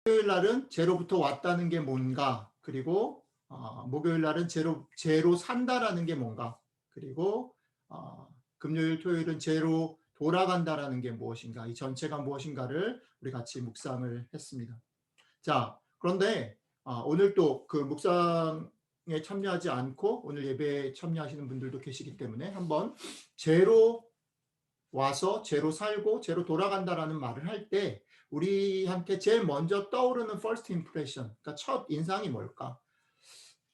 토요일 날은 제로부터 왔다는 게 뭔가, 그리고 목요일 날은 제로 산다라는 게 뭔가, 그리고 금요일 토요일은 제로 돌아간다라는 게 무엇인가, 이 전체가 무엇인가를 우리 같이 묵상을 했습니다. 자, 그런데 오늘 또 그 묵상에 참여하지 않고 오늘 예배에 참여하시는 분들도 계시기 때문에 한번 제로 와서 제로 살고 제로 돌아간다라는 말을 할 때 우리한테 제일 먼저 떠오르는 first impression, 그러니까 첫 인상이 뭘까?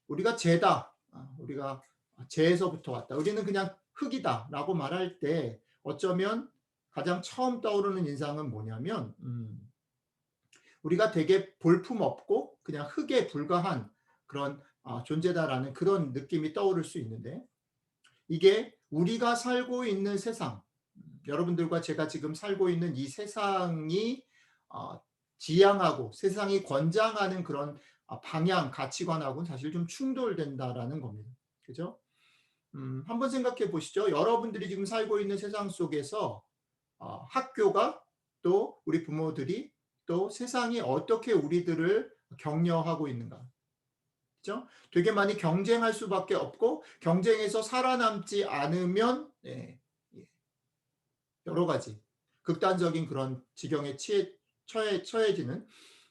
우리가 제다, 우리가 제에서부터 왔다, 우리는 그냥 흙이다라고 말할 때 어쩌면 가장 처음 떠오르는 인상은 뭐냐면 우리가 되게 볼품없고 그냥 흙에 불과한 그런 존재다라는 그런 느낌이 떠오를 수 있는데, 이게 우리가 살고 있는 세상, 여러분들과 제가 지금 살고 있는 이 세상이 지향하고 세상이 권장하는 그런 방향, 가치관하고는 사실 좀 충돌된다라는 겁니다. 그죠? 한번 생각해 보시죠. 여러분들이 지금 살고 있는 세상 속에서 학교가, 또 우리 부모들이, 또 세상이 어떻게 우리들을 격려하고 있는가. 그죠? 되게 많이 경쟁할 수밖에 없고 경쟁에서 살아남지 않으면 여러 가지 극단적인 그런 지경에 처해지는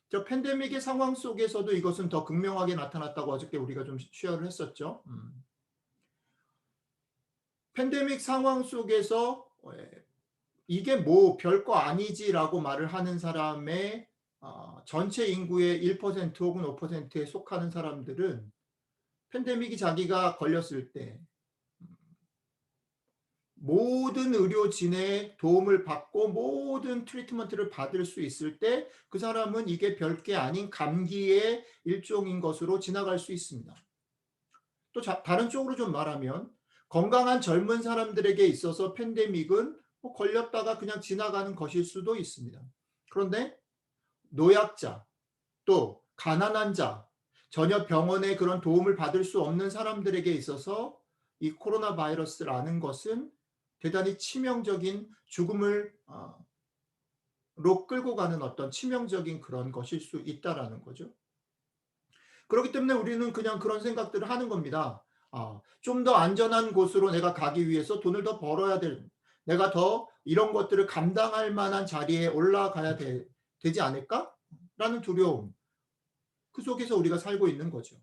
저 팬데믹의 상황 속에서도 이것은 더 극명하게 나타났다고 어저께 우리가 좀 쉐어를 했었죠. 팬데믹 상황 속에서 이게 뭐 별거 아니지라고 말을 하는 사람의 전체 인구의 1% 혹은 5%에 속하는 사람들은 팬데믹이 자기가 걸렸을 때 모든 의료진의 도움을 받고 모든 트리트먼트를 받을 수 있을 때 그 사람은 이게 별게 아닌 감기의 일종인 것으로 지나갈 수 있습니다. 또 다른 쪽으로 좀 말하면 건강한 젊은 사람들에게 있어서 팬데믹은 뭐 걸렸다가 그냥 지나가는 것일 수도 있습니다. 그런데 노약자, 또 가난한 자, 전혀 병원의 그런 도움을 받을 수 없는 사람들에게 있어서 이 코로나 바이러스라는 것은 대단히 치명적인 죽음을 로 끌고 가는 어떤 치명적인 그런 것일 수 있다라는 거죠. 그렇기 때문에 우리는 그냥 그런 생각들을 하는 겁니다. 좀 더 안전한 곳으로 내가 가기 위해서 돈을 더 벌어야 될, 내가 더 이런 것들을 감당할 만한 자리에 올라가야 되지 않을까? 라는 두려움. 그 속에서 우리가 살고 있는 거죠.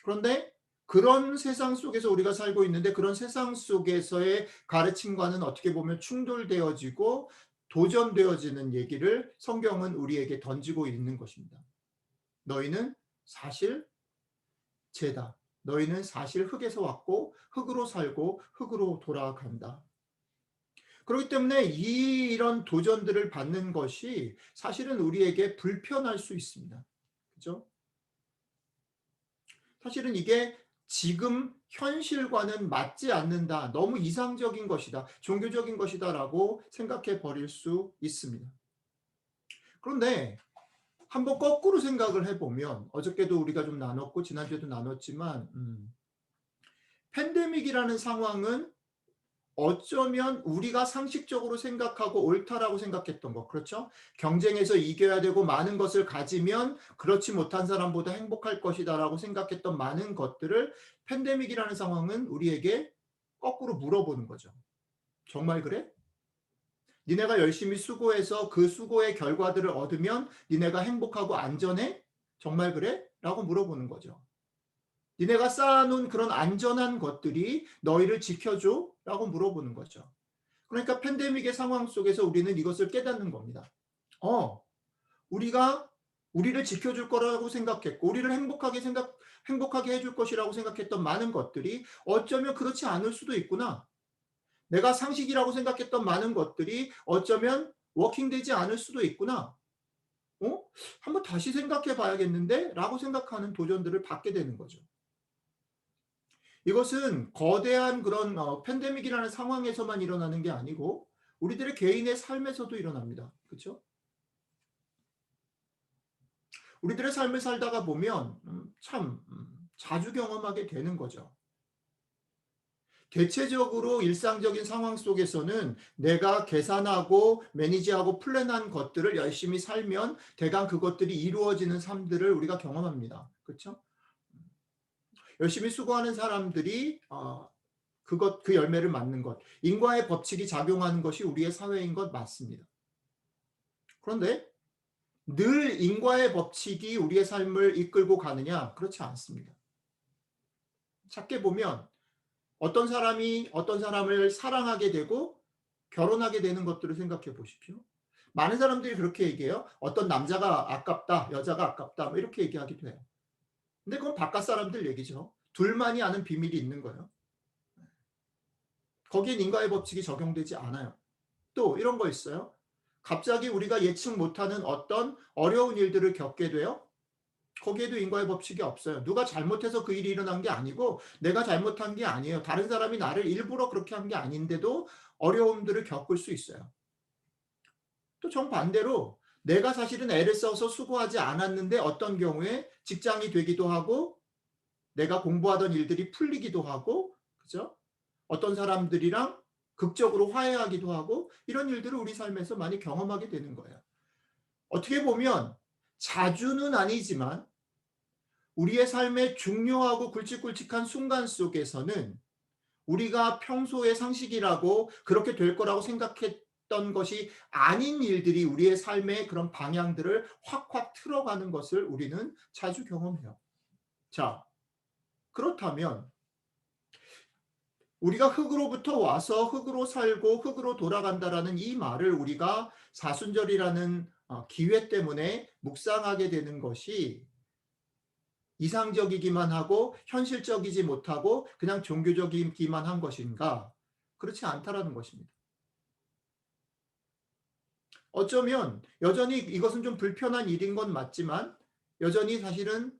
그런데 그런 세상 속에서 우리가 살고 있는데 그런 세상 속에서의 가르침과는 어떻게 보면 충돌되어지고 도전되어지는 얘기를 성경은 우리에게 던지고 있는 것입니다. 너희는 사실 죄다. 너희는 사실 흙에서 왔고 흙으로 살고 흙으로 돌아간다. 그렇기 때문에 이런 도전들을 받는 것이 사실은 우리에게 불편할 수 있습니다. 그죠? 사실은 이게 지금 현실과는 맞지 않는다, 너무 이상적인 것이다, 종교적인 것이다라고 생각해 버릴 수 있습니다. 그런데 한번 거꾸로 생각을 해보면, 어저께도 우리가 좀 나눴고 지난주에도 나눴지만 팬데믹이라는 상황은 어쩌면 우리가 상식적으로 생각하고 옳다라고 생각했던 것, 그렇죠? 경쟁에서 이겨야 되고 많은 것을 가지면 그렇지 못한 사람보다 행복할 것이다라고 생각했던 많은 것들을 팬데믹이라는 상황은 우리에게 거꾸로 물어보는 거죠. 정말 그래? 니네가 열심히 수고해서 그 수고의 결과들을 얻으면 니네가 행복하고 안전해? 정말 그래? 라고 물어보는 거죠. 니네가 쌓아놓은 그런 안전한 것들이 너희를 지켜줘? 라고 물어보는 거죠. 그러니까 팬데믹의 상황 속에서 우리는 이것을 깨닫는 겁니다. 우리가 우리를 지켜줄 거라고 생각했고 우리를 행복하게 해줄 것이라고 생각했던 많은 것들이 어쩌면 그렇지 않을 수도 있구나. 내가 상식이라고 생각했던 많은 것들이 어쩌면 워킹되지 않을 수도 있구나. 한번 다시 생각해 봐야겠는데? 라고 생각하는 도전들을 받게 되는 거죠. 이것은 거대한 그런 팬데믹이라는 상황에서만 일어나는 게 아니고 우리들의 개인의 삶에서도 일어납니다. 그렇죠? 우리들의 삶을 살다가 보면 참 자주 경험하게 되는 거죠. 대체적으로 일상적인 상황 속에서는 내가 계산하고 매니지하고 플랜한 것들을 열심히 살면 대강 그것들이 이루어지는 삶들을 우리가 경험합니다. 그렇죠? 열심히 수고하는 사람들이 그 열매를 맞는 것. 인과의 법칙이 작용하는 것이 우리의 사회인 것 맞습니다. 그런데 늘 인과의 법칙이 우리의 삶을 이끌고 가느냐? 그렇지 않습니다. 작게 보면 어떤 사람이 어떤 사람을 사랑하게 되고 결혼하게 되는 것들을 생각해 보십시오. 많은 사람들이 그렇게 얘기해요. 어떤 남자가 아깝다, 여자가 아깝다, 뭐 이렇게 얘기하기도 해요. 근데 그건 바깥 사람들 얘기죠. 둘만이 아는 비밀이 있는 거예요. 거기엔 인과의 법칙이 적용되지 않아요. 또 이런 거 있어요. 갑자기 우리가 예측 못하는 어떤 어려운 일들을 겪게 돼요. 거기에도 인과의 법칙이 없어요. 누가 잘못해서 그 일이 일어난 게 아니고 내가 잘못한 게 아니에요. 다른 사람이 나를 일부러 그렇게 한 게 아닌데도 어려움들을 겪을 수 있어요. 또 정반대로 내가 사실은 애를 써서 수고하지 않았는데 어떤 경우에 직장이 되기도 하고 내가 공부하던 일들이 풀리기도 하고 그죠? 어떤 사람들이랑 극적으로 화해하기도 하고 이런 일들을 우리 삶에서 많이 경험하게 되는 거예요. 어떻게 보면 자주는 아니지만 우리의 삶의 중요하고 굵직굵직한 순간 속에서는 우리가 평소의 상식이라고 그렇게 될 거라고 생각했던 것이 아닌 일들이 우리의 삶의 그런 방향들을 확확 틀어가는 것을 우리는 자주 경험해요. 자, 그렇다면 우리가 흙으로부터 와서 흙으로 살고 흙으로 돌아간다라는 이 말을 우리가 사순절이라는 기회 때문에 묵상하게 되는 것이 이상적이기만 하고 현실적이지 못하고 그냥 종교적이기만 한 것인가? 그렇지 않다라는 것입니다. 어쩌면 여전히 이것은 좀 불편한 일인 건 맞지만 여전히 사실은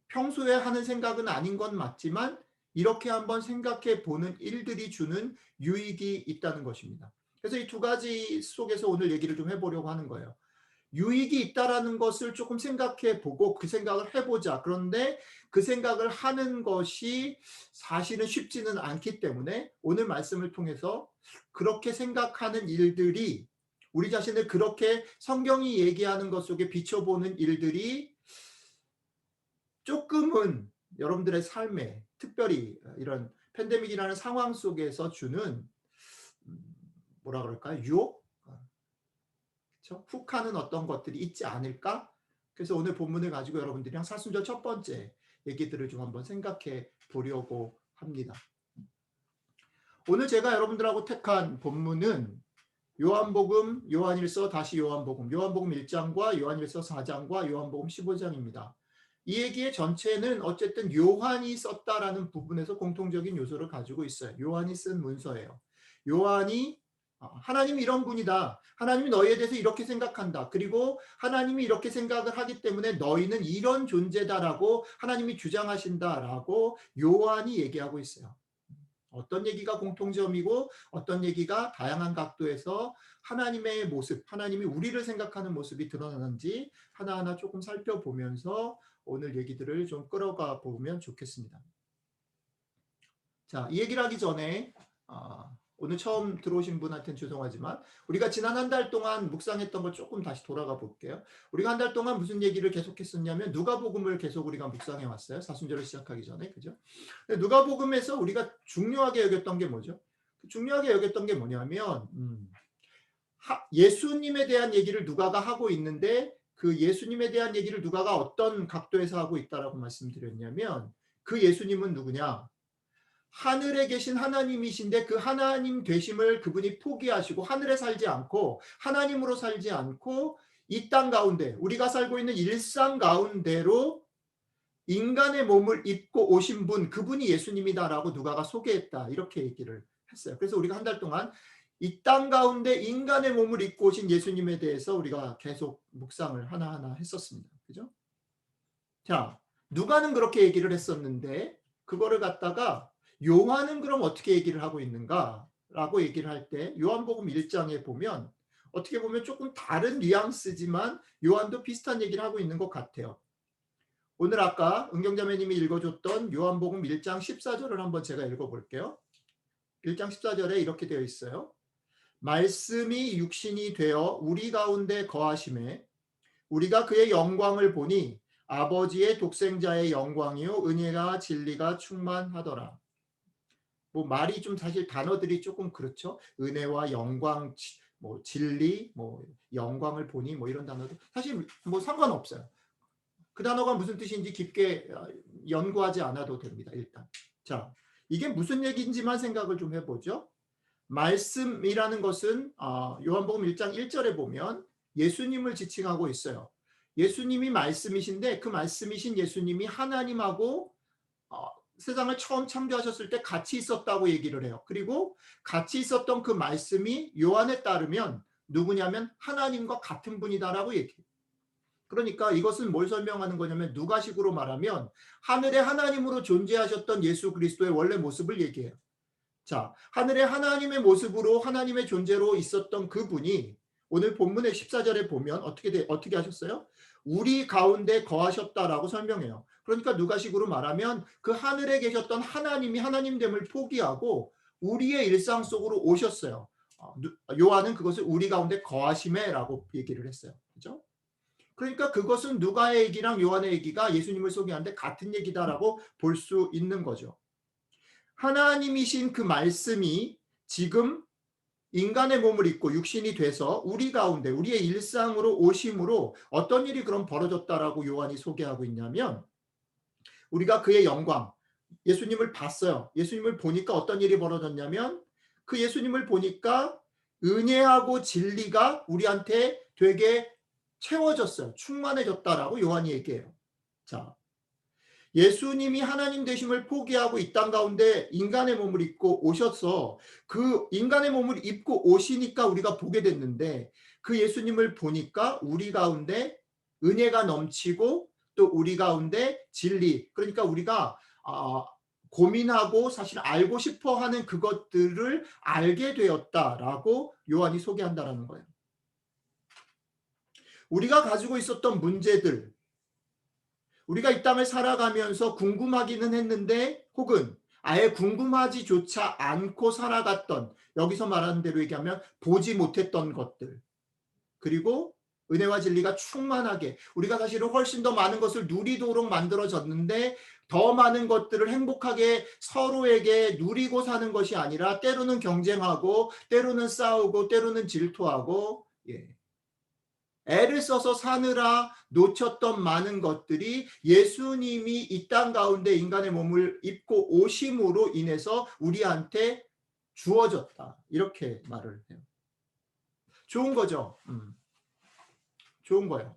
평소에 하는 생각은 아닌 건 맞지만 이렇게 한번 생각해 보는 일들이 주는 유익이 있다는 것입니다. 그래서 이 두 가지 속에서 오늘 얘기를 좀 해보려고 하는 거예요. 유익이 있다라는 것을 조금 생각해 보고 그 생각을 해보자. 그런데 그 생각을 하는 것이 사실은 쉽지는 않기 때문에 오늘 말씀을 통해서 그렇게 생각하는 일들이 우리 자신을 그렇게 성경이 얘기하는 것 속에 비춰보는 일들이 조금은 여러분들의 삶에 특별히 이런 팬데믹이라는 상황 속에서 주는 뭐라 그럴까요? 유혹? 그렇죠? 훅하는 어떤 것들이 있지 않을까? 그래서 오늘 본문을 가지고 여러분들이랑 사순절 첫 번째 얘기들을 좀 한번 생각해 보려고 합니다. 오늘 제가 여러분들하고 택한 본문은 요한복음, 요한일서, 다시 요한복음, 요한복음 1장과 요한일서 4장과 요한복음 15장입니다. 이 얘기의 전체는 어쨌든 요한이 썼다라는 부분에서 공통적인 요소를 가지고 있어요. 요한이 쓴 문서예요. 요한이 하나님이 이런 분이다. 하나님이 너희에 대해서 이렇게 생각한다. 그리고 하나님이 이렇게 생각을 하기 때문에 너희는 이런 존재다라고 하나님이 주장하신다라고 요한이 얘기하고 있어요. 어떤 얘기가 공통점이고 어떤 얘기가 다양한 각도에서 하나님의 모습, 하나님이 우리를 생각하는 모습이 드러나는지 하나하나 조금 살펴보면서 오늘 얘기들을 좀 끌어가 보면 좋겠습니다. 자, 이 얘기를 하기 전에 오늘 처음 들어오신 분한테는 죄송하지만 우리가 지난 한 달 동안 묵상했던 걸 조금 다시 돌아가 볼게요. 우리가 한 달 동안 무슨 얘기를 계속했었냐면 누가복음을 계속 우리가 묵상해 왔어요. 사순절을 시작하기 전에. 그죠? 누가복음에서 우리가 중요하게 여겼던 게 뭐죠? 중요하게 여겼던 게 뭐냐면 예수님에 대한 얘기를 누가가 하고 있는데 그 예수님에 대한 얘기를 누가가 어떤 각도에서 하고 있다라고 말씀드렸냐면 그 예수님은 누구냐? 하늘에 계신 하나님이신데 그 하나님 되심을 그분이 포기하시고 하늘에 살지 않고 하나님으로 살지 않고 이 땅 가운데 우리가 살고 있는 일상 가운데로 인간의 몸을 입고 오신 분 그분이 예수님이다라고 누가가 소개했다 이렇게 얘기를 했어요. 그래서 우리가 한 달 동안 이 땅 가운데 인간의 몸을 입고 오신 예수님에 대해서 우리가 계속 묵상을 하나하나 했었습니다. 그죠? 자, 누가는 그렇게 얘기를 했었는데 그거를 갖다가 요한은 그럼 어떻게 얘기를 하고 있는가라고 얘기를 할 때 요한복음 1장에 보면 어떻게 보면 조금 다른 뉘앙스지만 요한도 비슷한 얘기를 하고 있는 것 같아요. 오늘 아까 은경자매님이 읽어줬던 요한복음 1장 14절을 한번 제가 읽어볼게요. 1장 14절에 이렇게 되어 있어요. 말씀이 육신이 되어 우리 가운데 거하심에 우리가 그의 영광을 보니 아버지의 독생자의 영광이요 은혜가 진리가 충만하더라. 뭐 말이 좀 사실 단어들이 조금 그렇죠. 은혜와 영광, 뭐 진리, 뭐 영광을 보니 뭐 이런 단어들 사실 뭐 상관없어요. 그 단어가 무슨 뜻인지 깊게 연구하지 않아도 됩니다. 일단 자 이게 무슨 얘기인지만 생각을 좀 해보죠. 말씀이라는 것은 요한복음 1장 1절에 보면 예수님을 지칭하고 있어요. 예수님이 말씀이신데 그 말씀이신 예수님이 하나님하고 세상을 처음 창조하셨을 때 같이 있었다고 얘기를 해요. 그리고 같이 있었던 그 말씀이 요한에 따르면 누구냐면 하나님과 같은 분이다라고 얘기해요. 그러니까 이것은 뭘 설명하는 거냐면 누가식으로 말하면 하늘의 하나님으로 존재하셨던 예수 그리스도의 원래 모습을 얘기해요. 자, 하늘의 하나님의 모습으로 하나님의 존재로 있었던 그분이 오늘 본문의 14절에 보면 어떻게 하셨어요? 우리 가운데 거하셨다라고 설명해요. 그러니까 누가식으로 말하면 그 하늘에 계셨던 하나님이 하나님됨을 포기하고 우리의 일상 속으로 오셨어요. 요한은 그것을 우리 가운데 거하심에라고 얘기를 했어요. 그죠? 그러니까 그것은 누가의 얘기랑 요한의 얘기가 예수님을 소개하는데 같은 얘기다라고 볼 수 있는 거죠. 하나님이신 그 말씀이 지금 인간의 몸을 입고 육신이 돼서 우리 가운데 우리의 일상으로 오심으로 어떤 일이 그럼 벌어졌다라고 요한이 소개하고 있냐면 우리가 그의 영광 예수님을 봤어요. 예수님을 보니까 어떤 일이 벌어졌냐면 그 예수님을 보니까 은혜하고 진리가 우리한테 되게 채워졌어요. 충만해졌다라고 요한이 얘기해요. 자, 예수님이 하나님 되심을 포기하고 이 땅 가운데 인간의 몸을 입고 오셔서 그 인간의 몸을 입고 오시니까 우리가 보게 됐는데 그 예수님을 보니까 우리 가운데 은혜가 넘치고 또 우리 가운데 진리 그러니까 우리가 고민하고 사실 알고 싶어 하는 그것들을 알게 되었다라고 요한이 소개한다라는 거예요. 우리가 가지고 있었던 문제들 우리가 이 땅을 살아가면서 궁금하기는 했는데 혹은 아예 궁금하지조차 않고 살아갔던 여기서 말하는 대로 얘기하면 보지 못했던 것들 그리고 은혜와 진리가 충만하게 우리가 사실은 훨씬 더 많은 것을 누리도록 만들어졌는데 더 많은 것들을 행복하게 서로에게 누리고 사는 것이 아니라 때로는 경쟁하고 때로는 싸우고 때로는 질투하고 애를 써서 사느라 놓쳤던 많은 것들이 예수님이 이 땅 가운데 인간의 몸을 입고 오심으로 인해서 우리한테 주어졌다. 이렇게 말을 해요. 좋은 거죠. 좋은 거예요.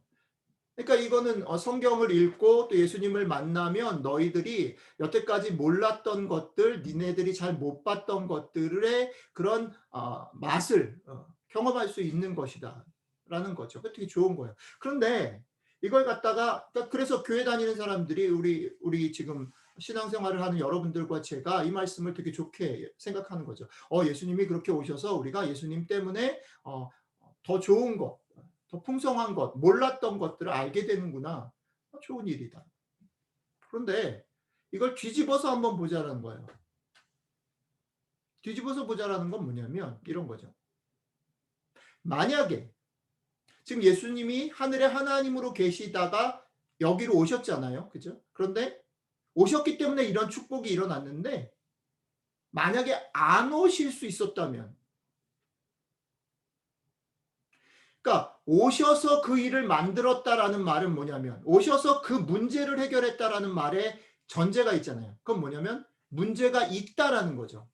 그러니까 이거는 성경을 읽고 또 예수님을 만나면 너희들이 여태까지 몰랐던 것들, 니네들이 잘 못 봤던 것들의 그런 맛을 경험할 수 있는 것이다. 라는 거죠. 되게 좋은 거예요. 그런데 이걸 갖다가 그래서 교회 다니는 사람들이 우리 지금 신앙생활을 하는 여러분들과 제가 이 말씀을 되게 좋게 생각하는 거죠. 예수님이 그렇게 오셔서 우리가 예수님 때문에 더 좋은 것, 더 풍성한 것, 몰랐던 것들을 알게 되는구나. 좋은 일이다. 그런데 이걸 뒤집어서 한번 보자라는 거예요. 뒤집어서 보자라는 건 뭐냐면 이런 거죠. 만약에 지금 예수님이 하늘의 하나님으로 계시다가 여기로 오셨잖아요. 그죠? 그런데 오셨기 때문에 이런 축복이 일어났는데 만약에 안 오실 수 있었다면 그러니까 오셔서 그 일을 만들었다라는 말은 뭐냐면 오셔서 그 문제를 해결했다라는 말에 전제가 있잖아요. 그건 뭐냐면 문제가 있다라는 거죠.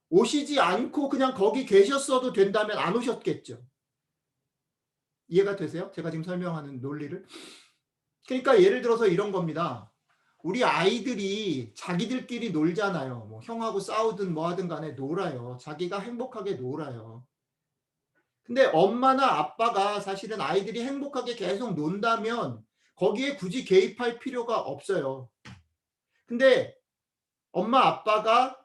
오시지 않고 그냥 거기 계셨어도 된다면 안 오셨겠죠. 이해가 되세요? 제가 지금 설명하는 논리를. 그러니까 예를 들어서 이런 겁니다. 우리 아이들이 자기들끼리 놀잖아요. 뭐 형하고 싸우든 뭐 하든 간에 놀아요. 자기가 행복하게 놀아요. 근데 엄마나 아빠가 사실은 아이들이 행복하게 계속 논다면 거기에 굳이 개입할 필요가 없어요. 근데 엄마 아빠가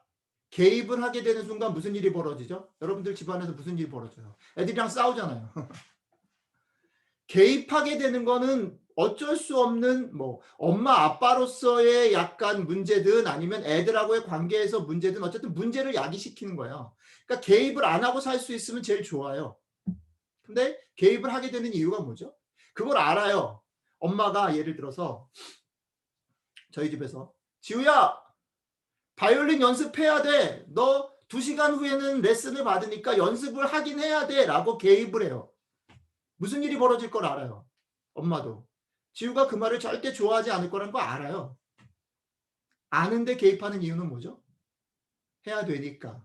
개입을 하게 되는 순간 무슨 일이 벌어지죠? 여러분들 집안에서 무슨 일이 벌어져요? 애들이랑 싸우잖아요. 개입하게 되는 거는 어쩔 수 없는 뭐 엄마 아빠로서의 약간 문제든 아니면 애들하고의 관계에서 문제든 어쨌든 문제를 야기시키는 거예요. 그러니까 개입을 안 하고 살 수 있으면 제일 좋아요. 근데 개입을 하게 되는 이유가 뭐죠? 그걸 알아요. 엄마가 예를 들어서 저희 집에서 지우야 바이올린 연습해야 돼. 너 2시간 후에는 레슨을 받으니까 연습을 하긴 해야 돼. 라고 개입을 해요. 무슨 일이 벌어질 걸 알아요. 엄마도. 지우가 그 말을 절대 좋아하지 않을 거라는 거 알아요. 아는데 개입하는 이유는 뭐죠? 해야 되니까.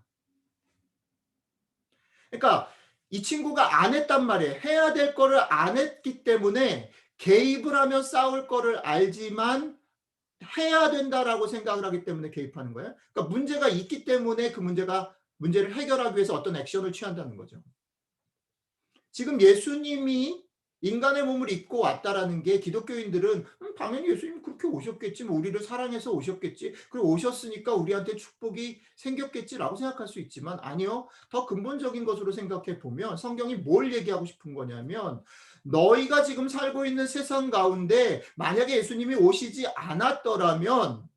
그러니까 이 친구가 안 했단 말이에요. 해야 될 거를 안 했기 때문에 개입을 하면 싸울 거를 알지만 해야 된다라고 생각을 하기 때문에 개입하는 거예요. 그러니까 문제가 있기 때문에 그 문제를 해결하기 위해서 어떤 액션을 취한다는 거죠. 지금 예수님이 인간의 몸을 입고 왔다라는 게 기독교인들은 당연히 예수님 그렇게 오셨겠지. 뭐 우리를 사랑해서 오셨겠지. 그리고 오셨으니까 우리한테 축복이 생겼겠지라고 생각할 수 있지만 아니요. 더 근본적인 것으로 생각해 보면 성경이 뭘 얘기하고 싶은 거냐면 너희가 지금 살고 있는 세상 가운데 만약에 예수님이 오시지 않았더라면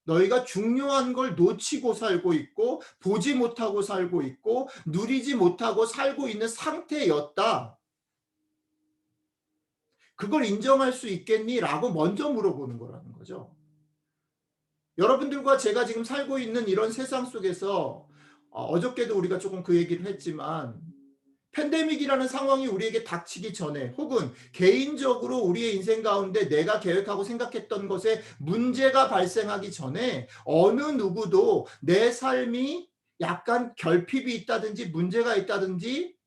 너희가 중요한 걸 놓치고 살고 있고 보지 못하고 살고 있고 누리지 못하고 살고 있는 상태였다. 그걸 인정할 수 있겠니? 라고 먼저 물어보는 거라는 거죠. 여러분들과 제가 지금 살고 있는 이런 세상 속에서 어저께도 우리가 조금 그 얘기를 했지만 팬데믹이라는 상황이 우리에게 닥치기 전에 혹은 개인적으로 우리의 인생 가운데 내가 계획하고 생각했던 것에 문제가 발생하기 전에 어느 누구도 내 삶이 약간 결핍이 있다든지 문제가 있다든지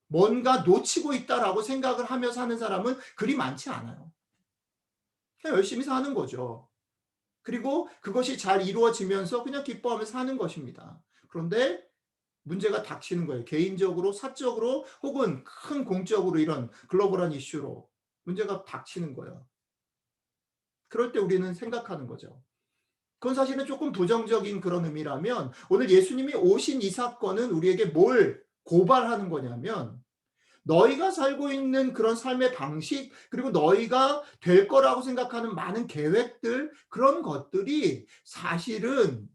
뭔가 놓치고 있다라고 생각을 하며 사는 사람은 그리 많지 않아요. 그냥 열심히 사는 거죠. 그리고 그것이 잘 이루어지면서 그냥 기뻐하며 사는 것입니다. 그런데 문제가 닥치는 거예요. 개인적으로, 사적으로 혹은 큰 공적으로 이런 글로벌한 이슈로 문제가 닥치는 거예요. 그럴 때 우리는 생각하는 거죠. 그건 사실은 조금 부정적인 그런 의미라면 오늘 예수님이 오신 이 사건은 우리에게 뭘 고발하는 거냐면 너희가 살고 있는 그런 삶의 방식 그리고 너희가 될 거라고 생각하는 많은 계획들 그런 것들이 사실은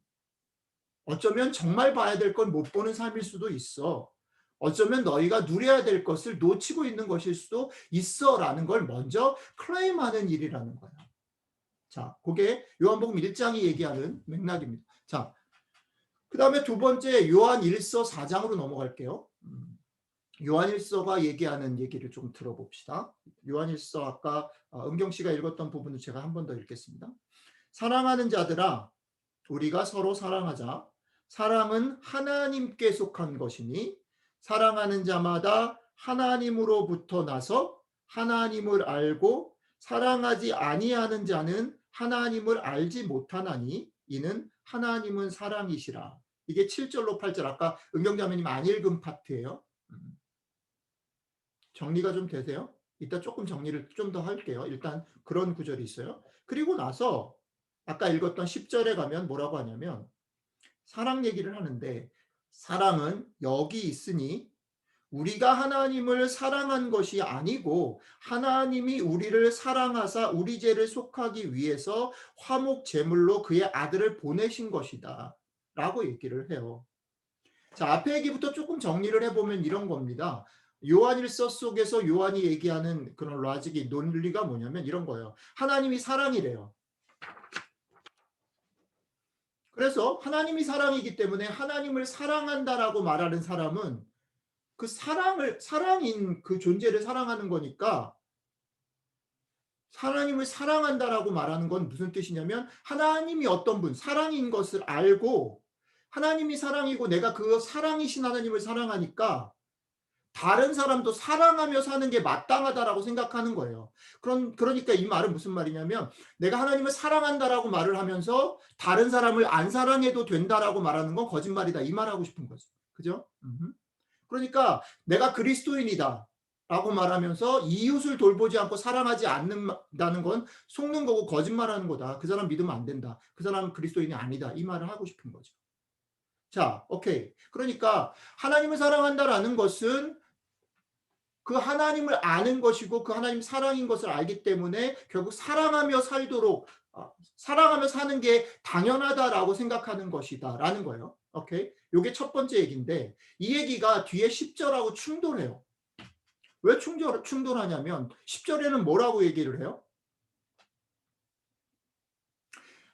어쩌면 정말 봐야 될 건 못 보는 삶일 수도 있어. 어쩌면 너희가 누려야 될 것을 놓치고 있는 것일 수도 있어라는 걸 먼저 클레임하는 일이라는 거예요. 자, 그게 요한복음 1장이 얘기하는 맥락입니다. 자, 그다음에 두 번째 요한 1서 4장으로 넘어갈게요. 요한 1서가 얘기하는 얘기를 좀 들어봅시다. 요한 1서 아까 은경 씨가 읽었던 부분을 제가 한 번 더 읽겠습니다. 사랑하는 자들아 우리가 서로 사랑하자. 사랑은 하나님께 속한 것이니 사랑하는 자마다 하나님으로부터 나서 하나님을 알고 사랑하지 아니하는 자는 하나님을 알지 못하나니 이는 하나님은 사랑이시라. 이게 7절로 8절 아까 은경자매님 안 읽은 파트예요. 정리가 좀 되세요? 이따 조금 정리를 좀 더 할게요. 일단 그런 구절이 있어요. 그리고 나서 아까 읽었던 10절에 가면 뭐라고 하냐면 사랑 얘기를 하는데 사랑은 여기 있으니 우리가 하나님을 사랑한 것이 아니고 하나님이 우리를 사랑하사 우리 죄를 속하기 위해서 화목 제물로 그의 아들을 보내신 것이다. 라고 얘기를 해요. 자, 앞에 얘기부터 조금 정리를 해보면 이런 겁니다. 요한일서 속에서 요한이 얘기하는 그런 로직이 논리가 뭐냐면 이런 거예요. 하나님이 사랑이래요. 그래서 하나님이 사랑이기 때문에 하나님을 사랑한다라고 말하는 사람은 그 사랑인 그 존재를 사랑하는 거니까 하나님을 사랑한다라고 말하는 건 무슨 뜻이냐면 하나님이 어떤 분, 사랑인 것을 알고 하나님이 사랑이고 내가 그 사랑이신 하나님을 사랑하니까 다른 사람도 사랑하며 사는 게 마땅하다라고 생각하는 거예요. 그러니까 이 말은 무슨 말이냐면 내가 하나님을 사랑한다라고 말을 하면서 다른 사람을 안 사랑해도 된다라고 말하는 건 거짓말이다. 이 말하고 싶은 거죠. 그죠? 그러니까 내가 그리스도인이다. 라고 말하면서 이웃을 돌보지 않고 사랑하지 않는다는 건 속는 거고 거짓말하는 거다. 그 사람 믿으면 안 된다. 그 사람은 그리스도인이 아니다. 이 말을 하고 싶은 거죠. 자, 오케이. 그러니까 하나님을 사랑한다라는 것은 그 하나님을 아는 것이고 그 하나님 사랑인 것을 알기 때문에 결국 사랑하며 살도록 사랑하며 사는 게 당연하다라고 생각하는 것이다라는 거예요. 오케이? 요게 첫 번째 얘기인데 이 얘기가 뒤에 10절하고 충돌해요. 왜 충돌하냐면 10절에는 뭐라고 얘기를 해요?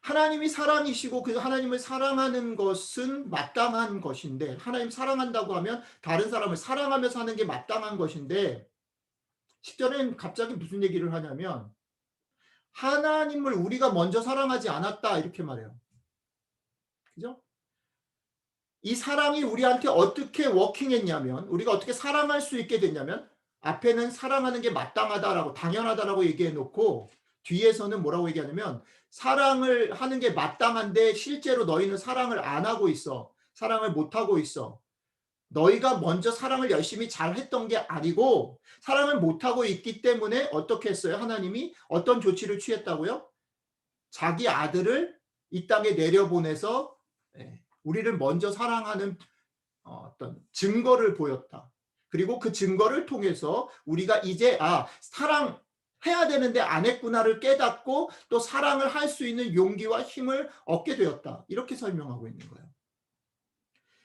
하나님이 사랑이시고 그 하나님을 사랑하는 것은 마땅한 것인데 하나님 사랑한다고 하면 다른 사람을 사랑하며 사는 게 마땅한 것인데 10절엔 갑자기 무슨 얘기를 하냐면 하나님을 우리가 먼저 사랑하지 않았다 이렇게 말해요. 그죠? 이 사랑이 우리한테 어떻게 워킹했냐면 우리가 어떻게 사랑할 수 있게 됐냐면 앞에는 사랑하는 게 마땅하다라고 당연하다라고 얘기해 놓고 뒤에서는 뭐라고 얘기하냐면 사랑을 하는 게 마땅한데 실제로 너희는 사랑을 안 하고 있어. 사랑을 못 하고 있어. 너희가 먼저 사랑을 열심히 잘 했던 게 아니고 사랑을 못 하고 있기 때문에 어떻게 했어요? 하나님이 어떤 조치를 취했다고요? 자기 아들을 이 땅에 내려보내서 우리를 먼저 사랑하는 어떤 증거를 보였다. 그리고 그 증거를 통해서 우리가 이제 사랑해야 되는데 안 했구나를 깨닫고 또 사랑을 할 수 있는 용기와 힘을 얻게 되었다. 이렇게 설명하고 있는 거예요.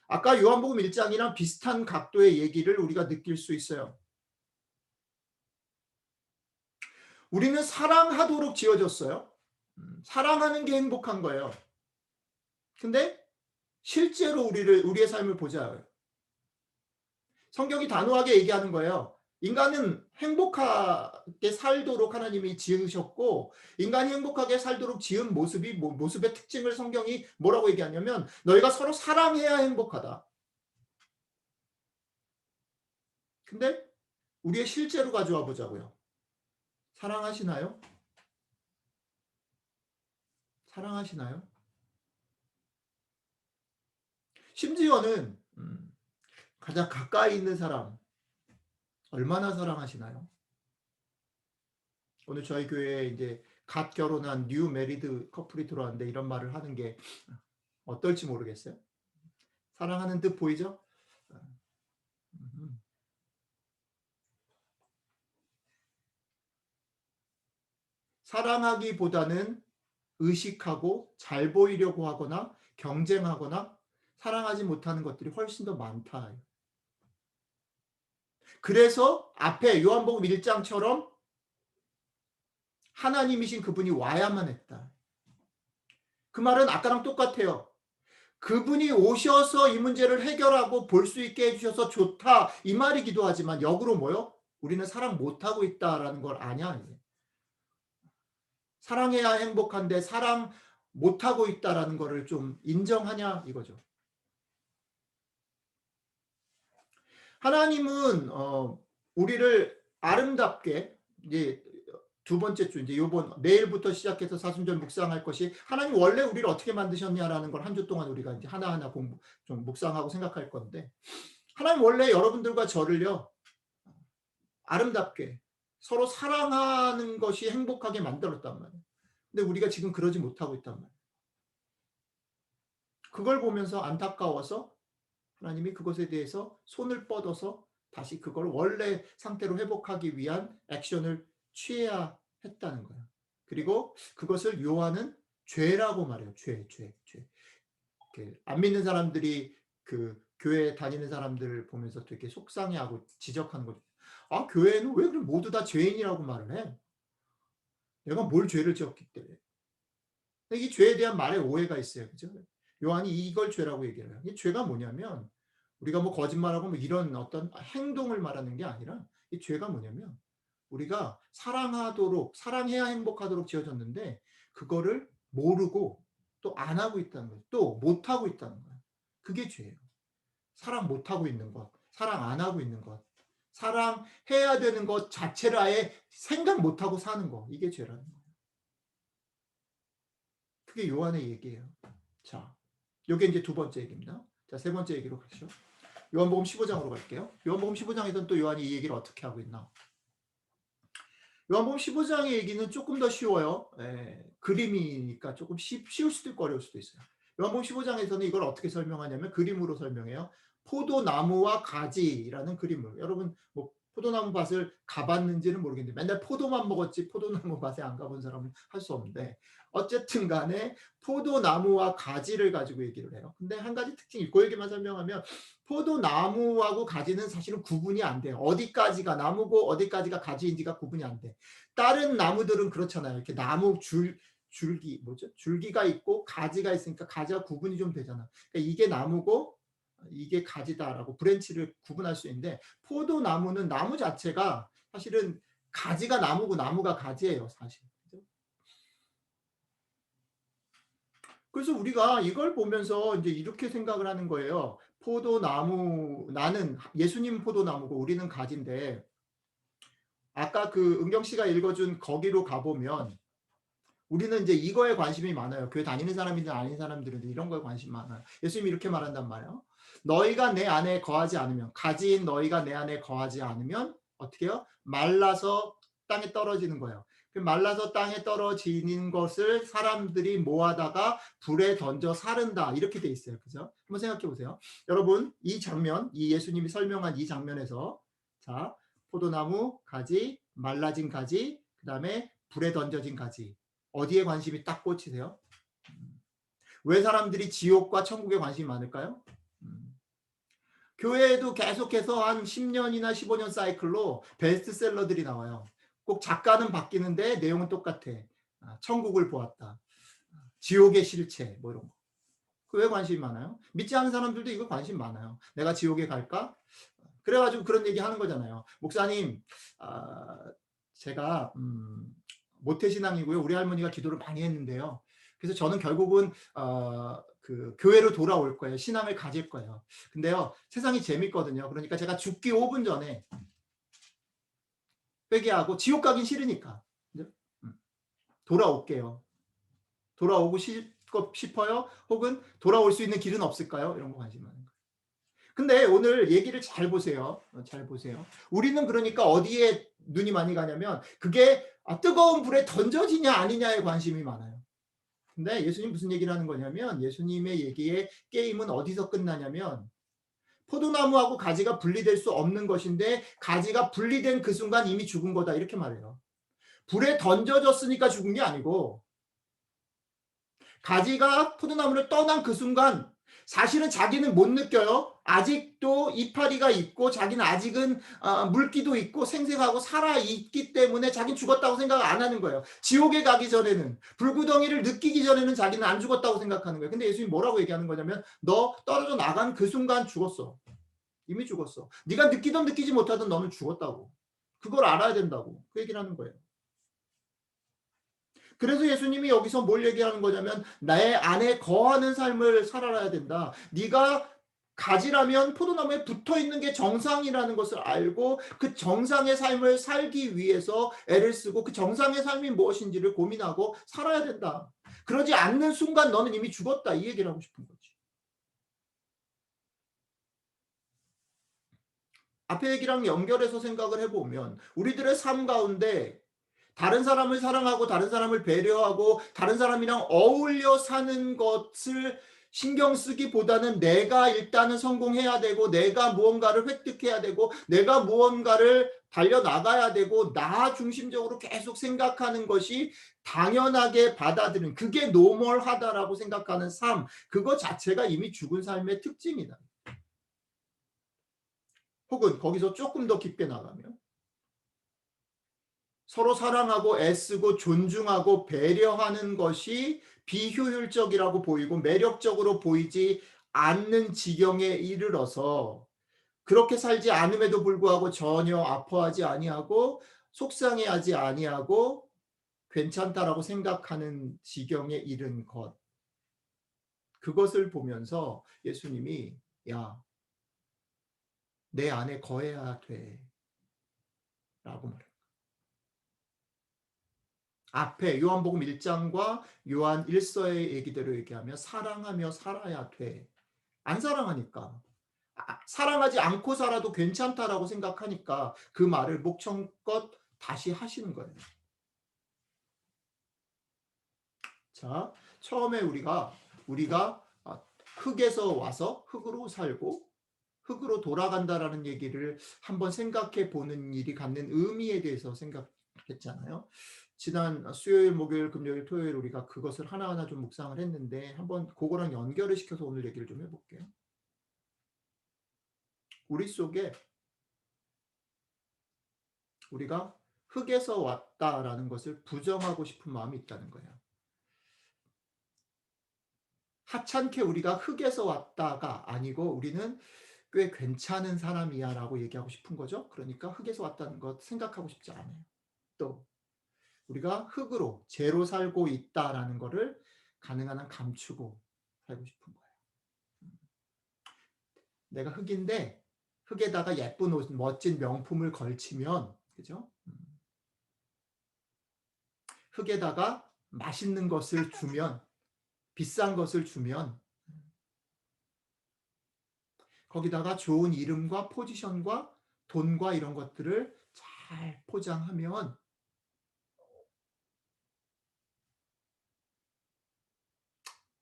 아까 요한복음 1장이랑 비슷한 각도의 얘기를 우리가 느낄 수 있어요. 우리는 사랑하도록 지어졌어요. 사랑하는 게 행복한 거예요. 근데 실제로 우리의 삶을 보자요. 성경이 단호하게 얘기하는 거예요. 인간은 행복하게 살도록 하나님이 지으셨고 인간이 행복하게 살도록 지은 모습의 특징을 성경이 뭐라고 얘기하냐면 너희가 서로 사랑해야 행복하다. 근데 우리의 실제로 가져와 보자고요. 사랑하시나요? 사랑하시나요? 심지어는 가장 가까이 있는 사람 얼마나 사랑하시나요? 오늘 저희 교회에 이제 갓 결혼한 뉴 메리드 커플이 들어왔는데 이런 말을 하는 게 어떨지 모르겠어요. 사랑하는 듯 보이죠? 사랑하기보다는 의식하고 잘 보이려고 하거나 경쟁하거나 사랑하지 못하는 것들이 훨씬 더 많다. 그래서 앞에 요한복음 1장처럼 하나님이신 그분이 와야만 했다. 그 말은 아까랑 똑같아요. 그분이 오셔서 이 문제를 해결하고 볼 수 있게 해주셔서 좋다. 이 말이기도 하지만 역으로 뭐요? 우리는 사랑 못하고 있다라는 걸 아냐. 이제. 사랑해야 행복한데 사랑 못하고 있다라는 거를 좀 인정하냐 이거죠. 하나님은 우리를 아름답게 이제 두 번째 주 이제 요번 내일부터 시작해서 사순절 묵상할 것이 하나님 원래 우리를 어떻게 만드셨냐라는 걸 한 주 동안 우리가 이제 하나하나 좀 묵상하고 생각할 건데 하나님 원래 여러분들과 저를요 아름답게 서로 사랑하는 것이 행복하게 만들었단 말이에요. 근데 우리가 지금 그러지 못하고 있단 말이에요. 그걸 보면서 안타까워서 하나님이 그것에 대해서 손을 뻗어서 다시 그걸 원래 상태로 회복하기 위한 액션을 취해야 했다는 거예요. 그리고 그것을 요한은 죄라고 말해요. 죄. 안 믿는 사람들이 그 교회 다니는 사람들을 보면서 되게 속상해하고 지적하는 거죠. 교회는 왜 그럼 모두 다 죄인이라고 말을 해? 내가 뭘 죄를 지었기 때문에. 이 죄에 대한 말에 오해가 있어요. 그죠? 요한이 이걸 죄라고 얘기를 해요. 이 죄가 뭐냐면 우리가 뭐 거짓말하고 뭐 이런 어떤 행동을 말하는 게 아니라 이 죄가 뭐냐면 우리가 사랑하도록 사랑해야 행복하도록 지어졌는데 그거를 모르고 또 안 하고 있다는 거예요. 또 못 하고 있다는 거예요. 그게 죄예요. 사랑 못 하고 있는 것, 사랑 안 하고 있는 것, 사랑해야 되는 것 자체를 아예 생각 못 하고 사는 거. 이게 죄라는 거예요. 그게 요한의 얘기예요. 자, 요게 이제 두 번째 얘기입니다. 자, 세 번째 얘기로 가시죠. 요한복음 15장으로 갈게요. 요한복음 15장에서는 또 요한이 이 얘기를 어떻게 하고 있나? 요한복음 15장의 얘기는 조금 더 쉬워요. 그림이니까 조금 쉬울 수도 있고 어려울 수도 있어요. 요한복음 15장에서는 이걸 어떻게 설명하냐면 그림으로 설명해요. 포도나무와 가지라는 그림을. 여러분 뭐 포도나무 밭을 가봤는지는 모르겠는데 맨날 포도만 먹었지 포도나무 밭에 안 가본 사람은 할 수 없는데 어쨌든 간에 포도나무와 가지를 가지고 얘기를 해요. 근데 한 가지 특징이 그 얘기만 설명하면 포도나무하고 가지는 사실은 구분이 안 돼요. 어디까지가 나무고 어디까지가 가지인지가 구분이 안 돼. 다른 나무들은 그렇잖아요. 이렇게 나무 줄기 뭐죠? 줄기가 있고 가지가 있으니까 가지가 구분이 좀 되잖아. 그러니까 이게 나무고 이게 가지다라고 브랜치를 구분할 수 있는데 포도나무는 나무 자체가 사실은 가지가 나무고 나무가 가지예요, 사실. 그래서 우리가 이걸 보면서 이제 이렇게 생각을 하는 거예요. 포도나무, 나는 예수님 포도나무고 우리는 가지인데 아까 그 은경 씨가 읽어준 거기로 가보면 우리는 이제 이거에 관심이 많아요. 교회 다니는 사람이든 아닌 사람들은 이런 거에 관심 많아요. 예수님이 이렇게 말한단 말이에요. 너희가 내 안에 거하지 않으면, 가지인 너희가 내 안에 거하지 않으면 어떻게 해요? 말라서 땅에 떨어지는 거예요. 그 말라서 땅에 떨어지는 것을 사람들이 모아다가 불에 던져 사른다. 이렇게 돼 있어요. 그죠? 한번 생각해 보세요. 여러분, 이 장면, 이 예수님이 설명한 이 장면에서 자, 포도나무 가지, 말라진 가지, 그다음에 불에 던져진 가지. 어디에 관심이 딱 꽂히세요? 왜 사람들이 지옥과 천국에 관심이 많을까요? 교회에도 계속해서 한 10년이나 15년 사이클로 베스트셀러들이 나와요. 꼭 작가는 바뀌는데 내용은 똑같아. 천국을 보았다. 지옥의 실체 뭐 이런 거. 왜 관심이 많아요? 믿지 않는 사람들도 이거 관심 많아요. 내가 지옥에 갈까? 그래가지고 그런 얘기 하는 거잖아요. 목사님, 제가 모태신앙이고요. 우리 할머니가 기도를 많이 했는데요. 그래서 저는 결국은 그 교회로 돌아올 거예요. 신앙을 가질 거예요. 근데요, 세상이 재밌거든요. 그러니까 제가 죽기 5분 전에 회개하고 지옥 가긴 싫으니까 돌아올게요. 돌아오고 싶어요? 혹은 돌아올 수 있는 길은 없을까요? 이런 거 관심 많은 거예요. 근데 오늘 얘기를 잘 보세요. 잘 보세요. 우리는 그러니까 어디에 눈이 많이 가냐면 그게 뜨거운 불에 던져지냐 아니냐에 관심이 많아요. 근데 예수님 무슨 얘기를 하는 거냐면 예수님의 얘기의 게임은 어디서 끝나냐면 포도나무하고 가지가 분리될 수 없는 것인데 가지가 분리된 그 순간 이미 죽은 거다 이렇게 말해요. 불에 던져졌으니까 죽은 게 아니고 가지가 포도나무를 떠난 그 순간 사실은 자기는 못 느껴요. 아직도 이파리가 있고 자기는 아직은 물기도 있고 생생하고 살아있기 때문에 자기는 죽었다고 생각 안 하는 거예요. 지옥에 가기 전에는 불구덩이를 느끼기 전에는 자기는 안 죽었다고 생각하는 거예요. 근데 예수님 뭐라고 얘기하는 거냐면 너 떨어져 나간 그 순간 죽었어. 이미 죽었어. 네가 느끼든 느끼지 못하든 너는 죽었다고. 그걸 알아야 된다고. 그 얘기를 하는 거예요. 그래서 예수님이 여기서 뭘 얘기하는 거냐면 나의 안에 거하는 삶을 살아야 된다. 네가 가지라면 포도나무에 붙어 있는 게 정상이라는 것을 알고 그 정상의 삶을 살기 위해서 애를 쓰고 그 정상의 삶이 무엇인지를 고민하고 살아야 된다. 그러지 않는 순간 너는 이미 죽었다. 이 얘기를 하고 싶은 거지. 앞에 얘기랑 연결해서 생각을 해보면 우리들의 삶 가운데 다른 사람을 사랑하고 다른 사람을 배려하고 다른 사람이랑 어울려 사는 것을 신경 쓰기보다는 내가 일단은 성공해야 되고 내가 무언가를 획득해야 되고 내가 무언가를 달려나가야 되고 나 중심적으로 계속 생각하는 것이 당연하게 받아들이는 그게 노멀하다라고 생각하는 삶 그거 자체가 이미 죽은 삶의 특징이다. 혹은 거기서 조금 더 깊게 나가면 서로 사랑하고 애쓰고 존중하고 배려하는 것이 비효율적이라고 보이고 매력적으로 보이지 않는 지경에 이르러서 그렇게 살지 않음에도 불구하고 전혀 아파하지 아니하고 속상해하지 아니하고 괜찮다라고 생각하는 지경에 이른 것. 그것을 보면서 예수님이 야, 내 안에 거해야 돼. 라고 말해요. 앞에 요한복음 1장과 요한 1서의 얘기대로 얘기하면 사랑하며 살아야 돼. 안 사랑하니까. 사랑하지 않고 살아도 괜찮다라고 생각하니까 그 말을 목청껏 다시 하시는 거예요. 자, 처음에 우리가 흙에서 와서 흙으로 살고 흙으로 돌아간다라는 얘기를 한번 생각해 보는 일이 갖는 의미에 대해서 생각했잖아요. 지난 수요일, 목요일, 금요일, 토요일 우리가 그것을 하나하나 좀 묵상을 했는데 한번 그거랑 연결을 시켜서 오늘 얘기를 좀 해볼게요. 우리 속에 우리가 흙에서 왔다라는 것을 부정하고 싶은 마음이 있다는 거예요. 하찮게 우리가 흙에서 왔다가 아니고 우리는 꽤 괜찮은 사람이야라고 얘기하고 싶은 거죠. 그러니까 흙에서 왔다는 것 생각하고 싶지 않아요. 또 우리가 흙으로 죄로 살고 있다라는 거를 가능한 한 감추고 살고 싶은 거예요. 내가 흙인데 흙에다가 예쁜 옷, 멋진 명품을 걸치면 그죠? 흙에다가 맛있는 것을 주면 비싼 것을 주면 거기다가 좋은 이름과 포지션과 돈과 이런 것들을 잘 포장하면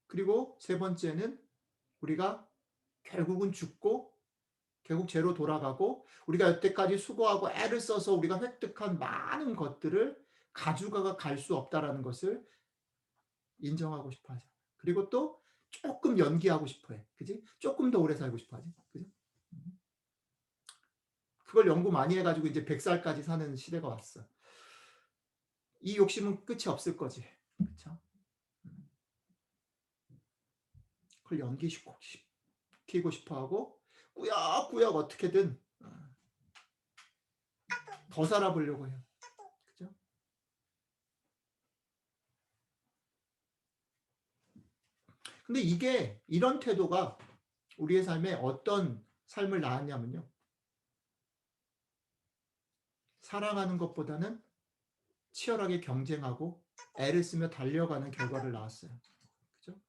그리고 세 번째는 우리가 결국은 죽고 결국 죄로 돌아가고 우리가 여태까지 수고하고 애를 써서 우리가 획득한 많은 것들을 가져가 갈 수 없다라는 것을 인정하고 싶어 하죠. 그리고 또 조금 연기하고 싶어 해. 그지? 조금 더 오래 살고 싶어 하지. 그지? 그걸 연구 많이 해가지고 이제 100살까지 사는 시대가 왔어. 이 욕심은 끝이 없을 거지. 그쵸? 그걸 연기시키고 싶어 하고 꾸역꾸역 어떻게든 더 살아보려고 해요. 그죠? 근데 이게 이런 태도가 우리의 삶에 어떤 삶을 낳았냐면요. 사랑하는 것보다는 치열하게 경쟁하고 애를 쓰며 달려가는 결과를 낳았어요. 그죠?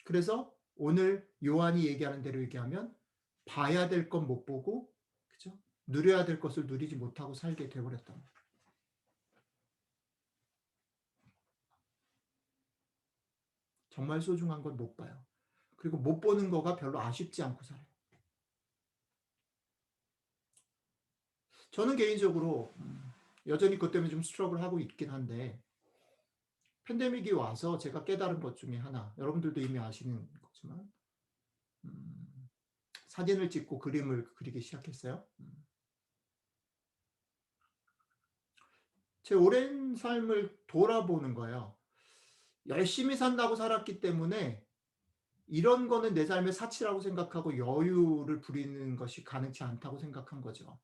그래서 오늘 요한이 얘기하는 대로 얘기하면 봐야 될 건 못 보고 그죠? 누려야 될 것을 누리지 못하고 살게 되어버렸단 말이에요. 정말 소중한 건 못 봐요. 그리고 못 보는 거가 별로 아쉽지 않고 살아요. 저는 개인적으로 여전히 그것 때문에 좀 스트러글 하고 있긴 한데 팬데믹이 와서 제가 깨달은 것 중에 하나 여러분들도 이미 아시는 거지만 음, 사진을 찍고 그림을 그리기 시작했어요. 제 오랜 삶을 돌아보는 거예요. 열심히 산다고 살았기 때문에 이런 거는 내 삶의 사치라고 생각하고 여유를 부리는 것이 가능치 않다고 생각한 거죠.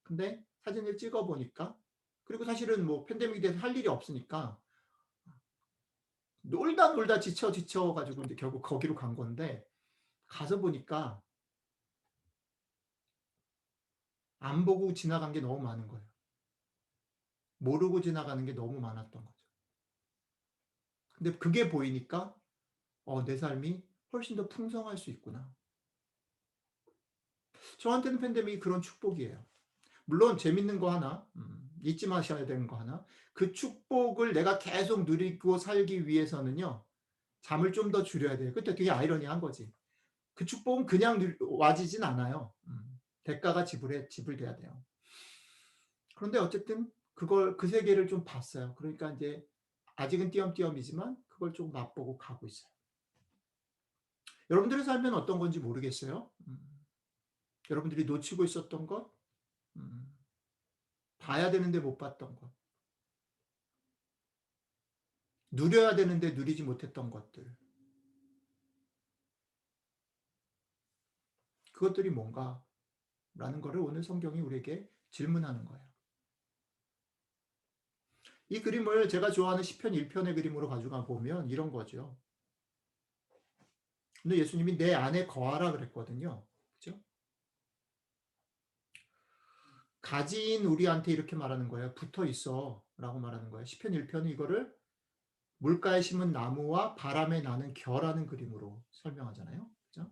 근데 사진을 찍어 보니까 그리고 사실은 뭐 팬데믹이 돼서 할 일이 없으니까 놀다 지쳐 가지고 이제 결국 거기로 간 건데 가서 보니까 안 보고 지나간 게 너무 많은 거예요. 모르고 지나가는 게 너무 많았던 거죠. 근데 그게 보이니까 내 삶이 훨씬 더 풍성할 수 있구나. 저한테는 팬데믹이 그런 축복이에요. 물론 재밌는 거 하나, 잊지 마셔야 되는 거 하나, 그 축복을 내가 계속 누리고 살기 위해서는요, 잠을 좀 더 줄여야 돼요. 그때 되게 아이러니한 거지. 그 축복은 그냥 와지진 않아요. 대가가 지불돼야 돼요. 그런데 어쨌든 그 세계를 좀 봤어요. 그러니까 이제 아직은 띄엄띄엄이지만 그걸 좀 맛보고 가고 있어요. 여러분들의 삶은 어떤 건지 모르겠어요. 여러분들이 놓치고 있었던 것, 음, 봐야 되는데 못 봤던 것, 누려야 되는데 누리지 못했던 것들. 그것들이 뭔가라는 것을 오늘 성경이 우리에게 질문하는 거예요. 이 그림을 제가 좋아하는 시편 1편의 그림으로 가져가 보면 이런 거죠. 근데 예수님이 내 안에 거하라 그랬거든요. 그죠? 가지인 우리한테 이렇게 말하는 거예요. 붙어 있어 라고 말하는 거예요. 시편 1편은 이거를 물가에 심은 나무와 바람에 나는 겨라는 그림으로 설명하잖아요. 그죠?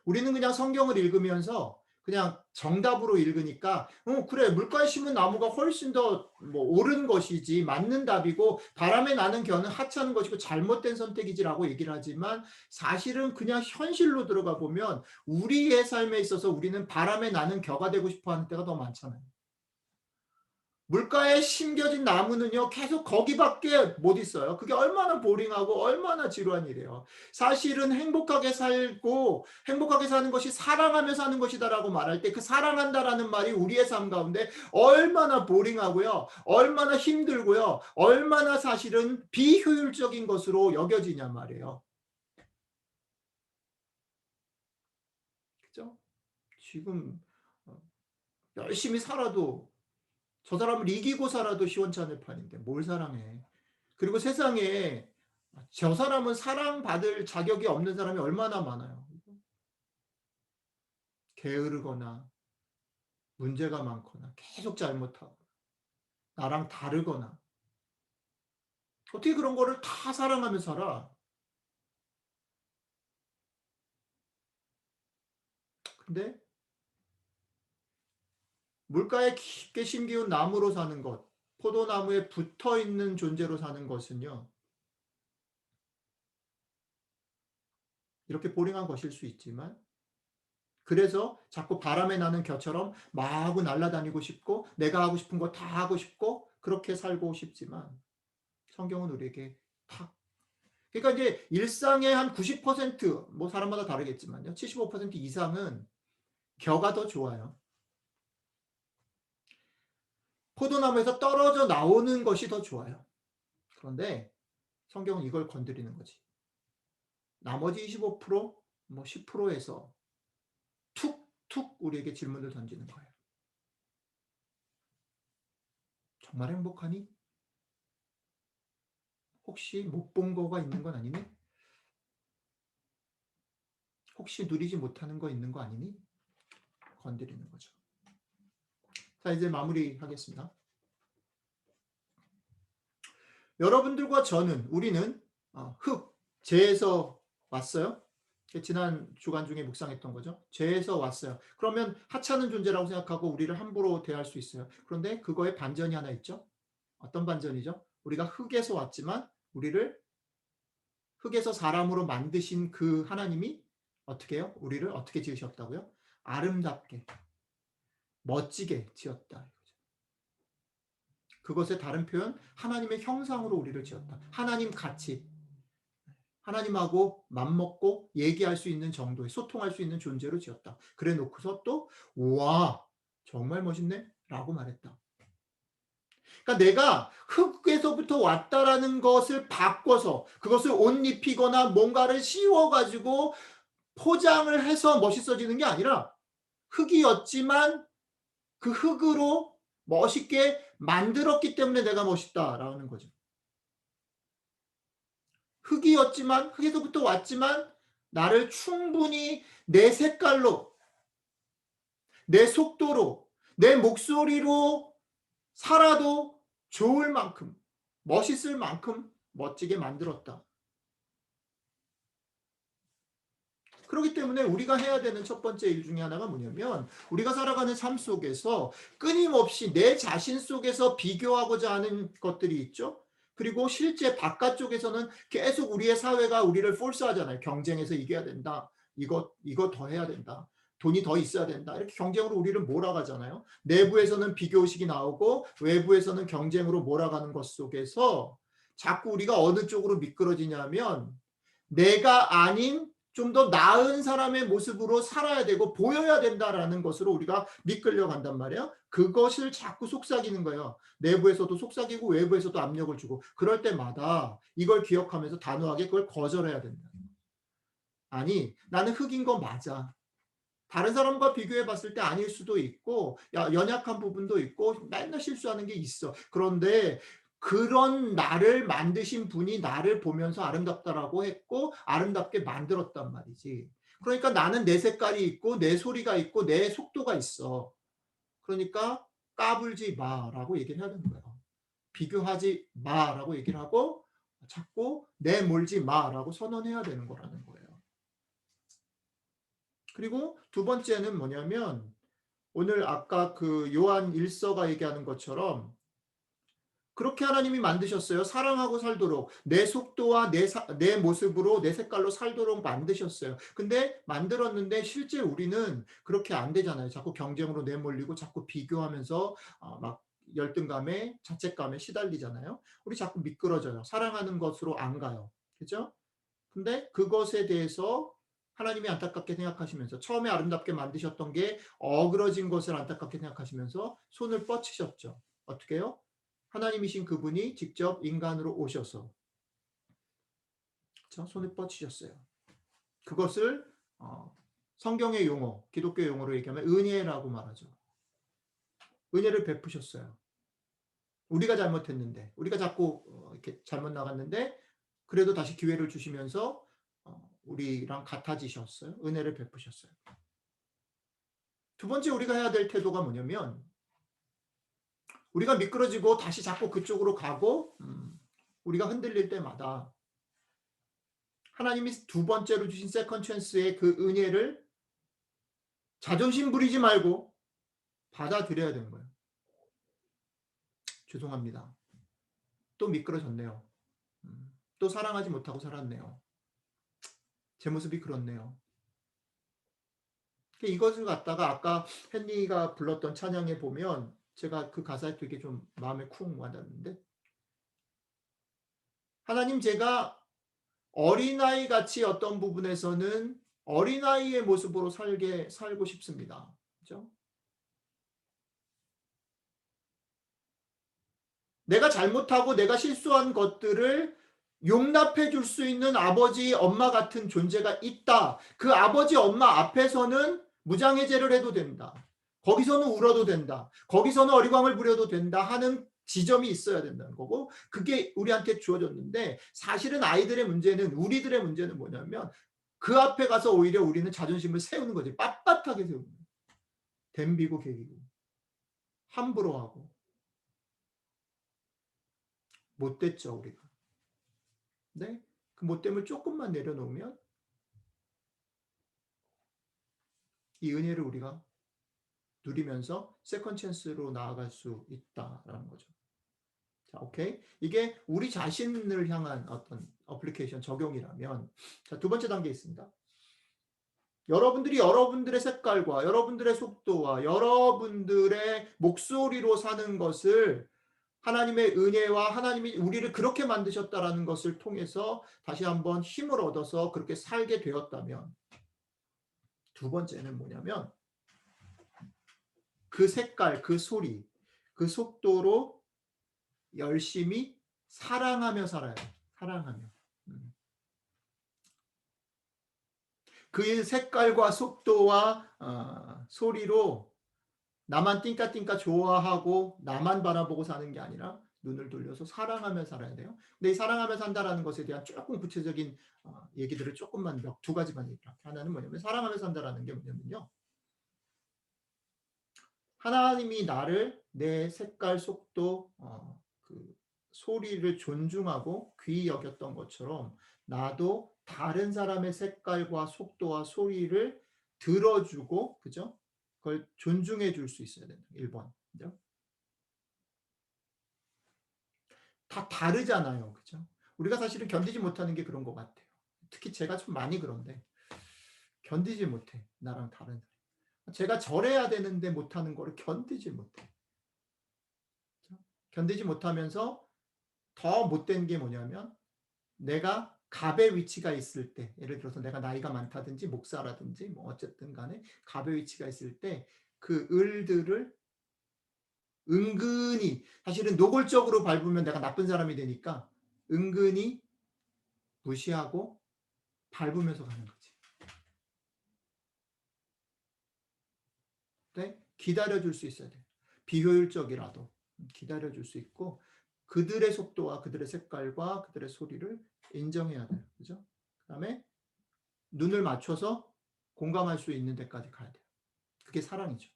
우리는 그냥 성경을 읽으면서 그냥 정답으로 읽으니까 그래 물가에 심은 나무가 훨씬 더 뭐 옳은 것이지 맞는 답이고 바람에 나는 겨는 하찮은 것이고 잘못된 선택이지라고 얘기를 하지만 사실은 그냥 현실로 들어가 보면 우리의 삶에 있어서 우리는 바람에 나는 겨가 되고 싶어 하는 때가 더 많잖아요. 물가에 심겨진 나무는요 계속 거기밖에 못 있어요. 그게 얼마나 보링하고 얼마나 지루한 일이에요. 사실은 행복하게 살고 행복하게 사는 것이 사랑하며 사는 것이다라고 말할 때 그 사랑한다라는 말이 우리의 삶 가운데 얼마나 보링하고요. 얼마나 힘들고요. 얼마나 사실은 비효율적인 것으로 여겨지냐 말이에요. 그죠? 지금 어 열심히 살아도 저 사람을 이기고 살아도 시원찮을 판인데 뭘 사랑해. 그리고 세상에 저 사람은 사랑받을 자격이 없는 사람이 얼마나 많아요. 게으르거나 문제가 많거나 계속 잘못하고 나랑 다르거나 어떻게 그런 거를 다 사랑하며 살아. 근데 물가에 깊게 심기운 나무로 사는 것, 포도나무에 붙어 있는 존재로 사는 것은요. 이렇게 보링한 것일 수 있지만 그래서 자꾸 바람에 나는 겨처럼 마구 날아다니고 싶고 내가 하고 싶은 거 다 하고 싶고 그렇게 살고 싶지만 성경은 우리에게 탁 그러니까 이제 일상의 한 90%뭐 사람마다 다르겠지만요. 75% 이상은 겨가 더 좋아요. 포도나무에서 떨어져 나오는 것이 더 좋아요. 그런데 성경은 이걸 건드리는 거지. 나머지 25%뭐 10%에서 툭툭 우리에게 질문을 던지는 거예요. 정말 행복하니? 혹시 못 본 거가 있는 건 아니니? 혹시 누리지 못하는 거 있는 거 아니니? 건드리는 거죠. 자, 이제 마무리하겠습니다. 여러분들과 저는 우리는 죄에서 왔어요. 지난 주간 중에 묵상했던 거죠. 죄에서 왔어요. 그러면 하찮은 존재라고 생각하고 우리를 함부로 대할 수 있어요. 그런데 그거에 반전이 하나 있죠. 어떤 반전이죠? 우리가 흙에서 왔지만 우리를 흙에서 사람으로 만드신 그 하나님이 어떻게 해요? 우리를 어떻게 지으셨다고요? 아름답게 멋지게 지었다. 그것의 다른 표현 하나님의 형상으로 우리를 지었다. 하나님 같이 하나님하고 맘먹고 얘기할 수 있는 정도의 소통할 수 있는 존재로 지었다. 그래 놓고서 또 와 정말 멋있네 라고 말했다. 그러니까 내가 흙에서부터 왔다라는 것을 바꿔서 그것을 옷 입히거나 뭔가를 씌워 가지고 포장을 해서 멋있어지는 게 아니라 흙이었지만 그 흙으로 멋있게 만들었기 때문에 내가 멋있다라는 거죠. 흙이었지만 흙에서부터 왔지만 나를 충분히 내 색깔로 내 속도로 내 목소리로 살아도 좋을 만큼 멋있을 만큼 멋지게 만들었다. 그렇기 때문에 우리가 해야 되는 첫 번째 일 중에 하나가 뭐냐면 우리가 살아가는 삶 속에서 끊임없이 내 자신 속에서 비교하고자 하는 것들이 있죠. 그리고 실제 바깥쪽에서는 계속 우리의 사회가 우리를 폴스하잖아요. 경쟁해서 이겨야 된다. 이거 더 해야 된다. 돈이 더 있어야 된다. 이렇게 경쟁으로 우리를 몰아가잖아요. 내부에서는 비교의식이 나오고 외부에서는 경쟁으로 몰아가는 것 속에서 자꾸 우리가 어느 쪽으로 미끄러지냐면 내가 아닌 좀 더 나은 사람의 모습으로 살아야 되고 보여야 된다라는 것으로 우리가 미끌려 간단 말이에요. 그것을 자꾸 속삭이는 거예요. 내부에서도 속삭이고 외부에서도 압력을 주고 그럴 때마다 이걸 기억하면서 단호하게 그걸 거절해야 된다. 아니 나는 흑인 거 맞아. 다른 사람과 비교해 봤을 때 아닐 수도 있고 연약한 부분도 있고 맨날 실수하는 게 있어. 그런데 그런 나를 만드신 분이 나를 보면서 아름답다라고 했고 아름답게 만들었단 말이지. 그러니까 나는 내 색깔이 있고 내 소리가 있고 내 속도가 있어. 그러니까 까불지 마라고 얘기를 해야 되는 거예요. 비교하지 마라고 얘기를 하고 자꾸 내몰지 마라고 선언해야 되는 거라는 거예요. 그리고 두 번째는 뭐냐면 오늘 아까 그 요한 1서가 얘기하는 것처럼 그렇게 하나님이 만드셨어요. 사랑하고 살도록 내 속도와 내 모습으로 내 색깔로 살도록 만드셨어요. 근데 만들었는데 실제 우리는 그렇게 안 되잖아요. 자꾸 경쟁으로 내몰리고 자꾸 비교하면서 막 열등감에 자책감에 시달리잖아요. 우리 자꾸 미끄러져요. 사랑하는 것으로 안 가요. 그죠? 근데 그것에 대해서 하나님이 안타깝게 생각하시면서 처음에 아름답게 만드셨던 게 어그러진 것을 안타깝게 생각하시면서 손을 뻗치셨죠. 어떻게 해요? 하나님이신 그분이 직접 인간으로 오셔서 손을 뻗치셨어요. 그것을 성경의 용어, 기독교 용어로 얘기하면 은혜라고 말하죠. 은혜를 베푸셨어요. 우리가 잘못했는데, 우리가 자꾸 이렇게 잘못 나갔는데 그래도 다시 기회를 주시면서 우리랑 같아지셨어요. 은혜를 베푸셨어요. 두 번째 우리가 해야 될 태도가 뭐냐면 우리가 미끄러지고 다시 자꾸 그쪽으로 가고 우리가 흔들릴 때마다 하나님이 두 번째로 주신 세컨 찬스의 그 은혜를 자존심 부리지 말고 받아들여야 되는 거예요. 죄송합니다. 또 미끄러졌네요. 또 사랑하지 못하고 살았네요. 제 모습이 그렇네요. 이것을 갖다가 아까 헨리가 불렀던 찬양에 보면 제가 그 가사에 되게 좀 마음에 쿵 와닿는데 하나님 제가 어린아이 같이 어떤 부분에서는 어린아이의 모습으로 살고 싶습니다. 그죠? 내가 잘못하고 내가 실수한 것들을 용납해 줄 수 있는 아버지, 엄마 같은 존재가 있다. 그 아버지, 엄마 앞에서는 무장해제를 해도 된다. 거기서는 울어도 된다. 거기서는 어리광을 부려도 된다 하는 지점이 있어야 된다는 거고 그게 우리한테 주어졌는데 사실은 아이들의 문제는 우리들의 문제는 뭐냐면 그 앞에 가서 오히려 우리는 자존심을 세우는 거지. 빳빳하게 세우는 거예요. 댐비고 개기고 함부로 하고 못됐죠 우리가. 네? 그 못됨을 조금만 내려놓으면 이 은혜를 우리가 누리면서 세컨 찬스로 나아갈 수 있다라는 거죠. 자, 오케이. 이게 우리 자신을 향한 어떤 어플리케이션 적용이라면 자, 두 번째 단계 있습니다. 여러분들이 여러분들의 색깔과 여러분들의 속도와 여러분들의 목소리로 사는 것을 하나님의 은혜와 하나님이 우리를 그렇게 만드셨다라는 것을 통해서 다시 한번 힘을 얻어서 그렇게 살게 되었다면 두 번째는 뭐냐면 그 색깔, 그 소리, 그 속도로 열심히 사랑하며 살아요. 사랑하며. 그 색깔과 속도와 소리로 나만 띵까띵까 좋아하고 나만 바라보고 사는 게 아니라 눈을 돌려서 사랑하며 살아야 돼요. 근데 이 사랑하며 산다라는 것에 대한 조금 구체적인 얘기들을 조금만 두 가지만 얘기할게요. 하나는 뭐냐면 사랑하며 산다라는 게 뭐냐면요. 하나님이 나를 내 색깔, 속도, 그 소리를 존중하고 귀히 여겼던 것처럼 나도 다른 사람의 색깔과 속도와 소리를 들어주고, 그죠? 그걸 존중해 줄 수 있어야 된다. 1번. 그죠? 다 다르잖아요. 그죠? 우리가 사실은 견디지 못하는 게 그런 것 같아요. 특히 제가 좀 많이 그런데 견디지 못해. 나랑 다른 사람. 제가 저래야 되는데 못하는 거를 견디지 못해. 견디지 못하면서 더 못된 게 뭐냐면 내가 갑의 위치가 있을 때 예를 들어서 내가 나이가 많다든지 목사라든지 뭐 어쨌든 간에 갑의 위치가 있을 때 그 을들을 은근히 사실은 노골적으로 밟으면 내가 나쁜 사람이 되니까 은근히 무시하고 밟으면서 가는 거지. 네? 기다려줄 수 있어야 돼. 비효율적이라도 기다려줄 수 있고 그들의 속도와 그들의 색깔과 그들의 소리를 인정해야 돼요. 그죠? 그 다음에 눈을 맞춰서 공감할 수 있는 데까지 가야 돼요. 그게 사랑이죠.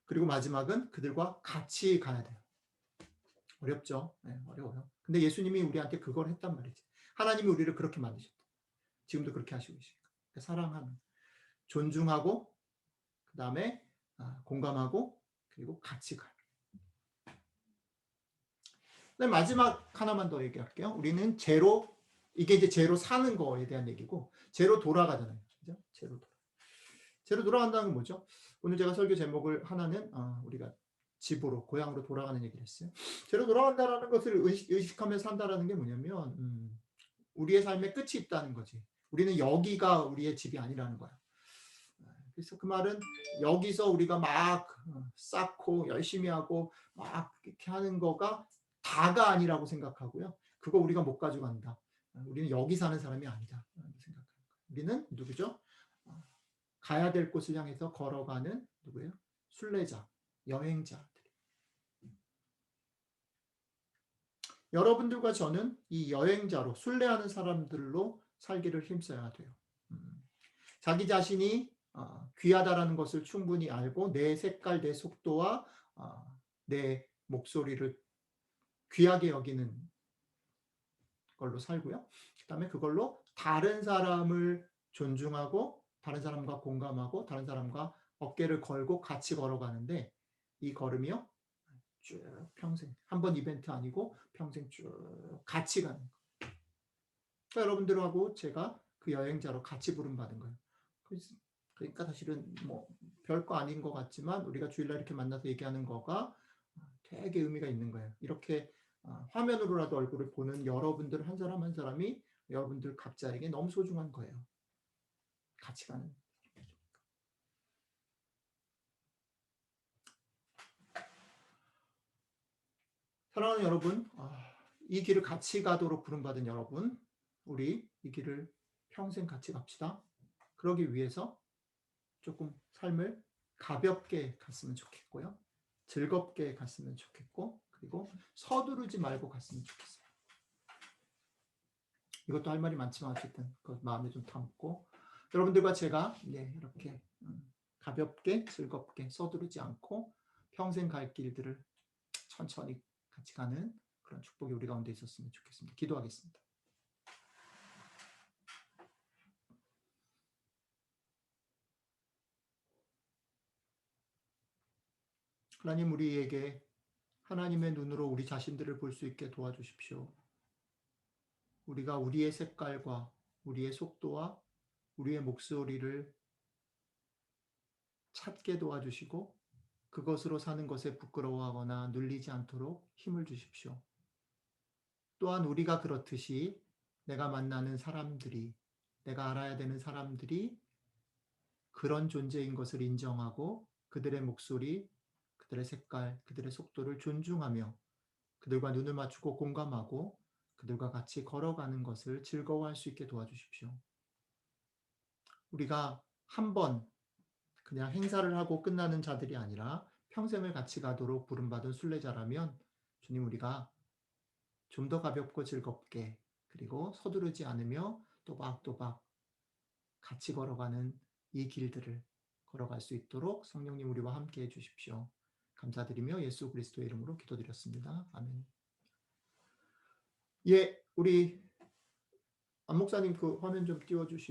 그리고 마지막은 그들과 같이 가야 돼요. 어렵죠? 네, 어려워요. 근데 예수님이 우리한테 그걸 했단 말이지. 하나님이 우리를 그렇게 만드셨다. 지금도 그렇게 하시고 계시니까. 사랑하는. 존중하고 그다음에 공감하고 그리고 같이 가요. 네, 마지막 하나만 더 얘기할게요. 우리는 죄로 이게 이제 죄로 사는 거에 대한 얘기고 죄로 돌아가잖아요. 그죠? 죄로 돌아간다는 건 뭐죠? 오늘 제가 설교 제목을 하나는 우리가 집으로 고향으로 돌아가는 얘기를 했어요. 죄로 돌아간다라는 것을 의식하며 산다라는 게 뭐냐면 우리의 삶에 끝이 있다는 거지. 우리는 여기가 우리의 집이 아니라는 거야. 그래서 그 말은 여기서 우리가 막 쌓고 열심히 하고 막 이렇게 하는 거가 다가 아니라고 생각하고요. 그거 우리가 못 가져간다. 우리는 여기 사는 사람이 아니다. 생각합니다. 우리는 누구죠? 가야 될 곳을 향해서 걸어가는 누구예요? 순례자, 여행자들. 여러분들과 저는 이 여행자로 순례하는 사람들로 살기를 힘써야 돼요. 자기 자신이 귀하다라는 것을 충분히 알고 내 색깔, 내 속도와 내 목소리를 귀하게 여기는 걸로 살고요. 그다음에 그걸로 다른 사람을 존중하고 다른 사람과 공감하고 다른 사람과 어깨를 걸고 같이 걸어가는데 이 걸음이요. 쭉 평생 한 번 이벤트 아니고 평생 쭉 같이 가는 거. 그러니까 여러분들하고 제가 그 여행자로 같이 부름받은 거예요. 그러니까 사실은 뭐 별거 아닌 것 같지만 우리가 주일날 이렇게 만나서 얘기하는 거가 되게 의미가 있는 거예요. 이렇게 화면으로라도 얼굴을 보는 여러분들 한 사람 한 사람이 여러분들 각자에게 너무 소중한 거예요. 같이 가는. 사랑하는 여러분, 이 길을 같이 가도록 부름받은 여러분, 우리 이 길을 평생 같이 갑시다. 그러기 위해서 조금 삶을 가볍게 갔으면 좋겠고요. 즐겁게 갔으면 좋겠고, 그리고 서두르지 말고 갔으면 좋겠어요. 이것도 할 말이 많지만 어쨌든 그 마음에 좀 담고 여러분들과 제가 이렇게 가볍게 즐겁게 서두르지 않고 평생 갈 길들을 천천히 같이 가는 그런 축복이 우리 가운데 있었으면 좋겠습니다. 기도하겠습니다. 하나님, 우리에게 하나님의 눈으로 우리 자신들을 볼 수 있게 도와주십시오. 우리가 우리의 색깔과 우리의 속도와 우리의 목소리를 찾게 도와주시고 그것으로 사는 것에 부끄러워하거나 눌리지 않도록 힘을 주십시오. 또한 우리가 그렇듯이 내가 만나는 사람들이, 내가 알아야 되는 사람들이 그런 존재인 것을 인정하고 그들의 목소리, 그들의 색깔, 그들의 속도를 존중하며 그들과 눈을 맞추고 공감하고 그들과 같이 걸어가는 것을 즐거워할 수 있게 도와주십시오. 우리가 한 번 그냥 행사를 하고 끝나는 자들이 아니라 평생을 같이 가도록 부름받은 순례자라면 주님, 우리가 좀 더 가볍고 즐겁게 그리고 서두르지 않으며 또박또박 같이 걸어가는 이 길들을 걸어갈 수 있도록 성령님 우리와 함께 해주십시오. 감사드리며 예수 그리스도의 이름으로 기도드렸습니다. 아멘. 우리 안 목사님 그 화면 좀 띄워주시고